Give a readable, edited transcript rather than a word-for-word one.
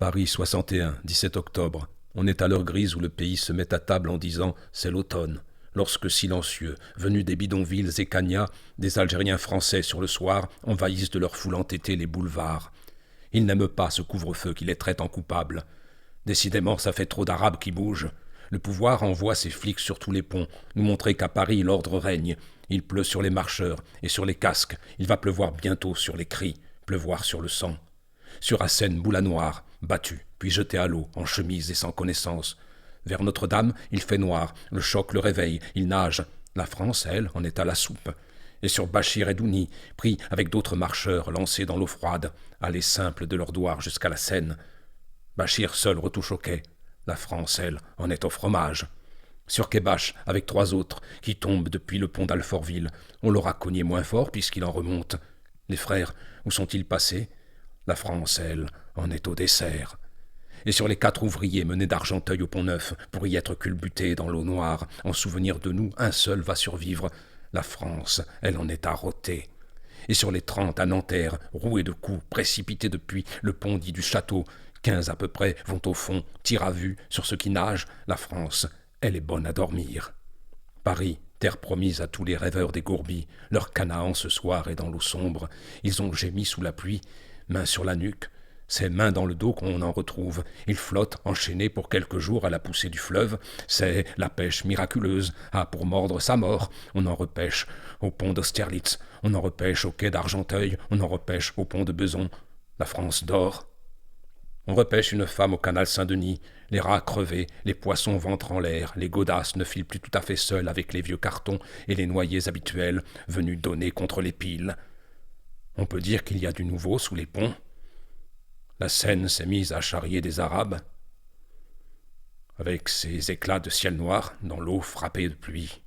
Paris 61, 17 octobre. On est à l'heure grise où le pays se met à table en disant « c'est l'automne ». Lorsque silencieux, venus des bidonvilles et cagnats, des Algériens français sur le soir envahissent de leur foule entêtée les boulevards. Ils n'aiment pas ce couvre-feu qui les traite en coupables. Décidément, ça fait trop d'Arabes qui bougent. Le pouvoir envoie ses flics sur tous les ponts, nous montrer qu'à Paris l'ordre règne. Il pleut sur les marcheurs et sur les casques, il va pleuvoir bientôt sur les cris, pleuvoir sur le sang. Sur Assène, boule à noir, battu, puis jeté à l'eau, en chemise et sans connaissance. Vers Notre-Dame, il fait noir, le choc le réveille, il nage. La France, elle, en est à la soupe. Et sur Bachir et Douni, pris avec d'autres marcheurs lancés dans l'eau froide, allés simples de leur douar jusqu'à la Seine. Bachir seul retouche au quai. La France, elle, en est au fromage. Sur Kebash, avec 3 autres, qui tombent depuis le pont d'Alfortville, on l'aura cogné moins fort puisqu'il en remonte. Les frères, où sont-ils passés? La France, elle, en est au dessert. Et sur les 4 ouvriers menés d'Argenteuil au Pont-Neuf pour y être culbutés dans l'eau noire, en souvenir de nous, un seul va survivre. La France, elle en est à rôter. Et sur les 30 à Nanterre, roués de coups, précipités depuis le pont dit du château, 15 à peu près vont au fond, tirent à vue sur ceux qui nagent. La France, elle est bonne à dormir. Paris, terre promise à tous les rêveurs des gourbis, leur Canaan ce soir est dans l'eau sombre. Ils ont gémi sous la pluie, main sur la nuque, c'est main dans le dos qu'on en retrouve. Ils flottent, enchaînés pour quelques jours à la poussée du fleuve. C'est la pêche miraculeuse. Ah, pour mordre sa mort, on en repêche au pont d'Austerlitz, on en repêche au quai d'Argenteuil, on en repêche au pont de Beson. La France dort. On repêche une femme au canal Saint-Denis, les rats crevés, les poissons ventre en l'air, les godasses ne filent plus tout à fait seuls avec les vieux cartons et les noyés habituels venus donner contre les piles. On peut dire qu'il y a du nouveau sous les ponts. La Seine s'est mise à charrier des Arabes, avec ses éclats de ciel noir dans l'eau frappée de pluie.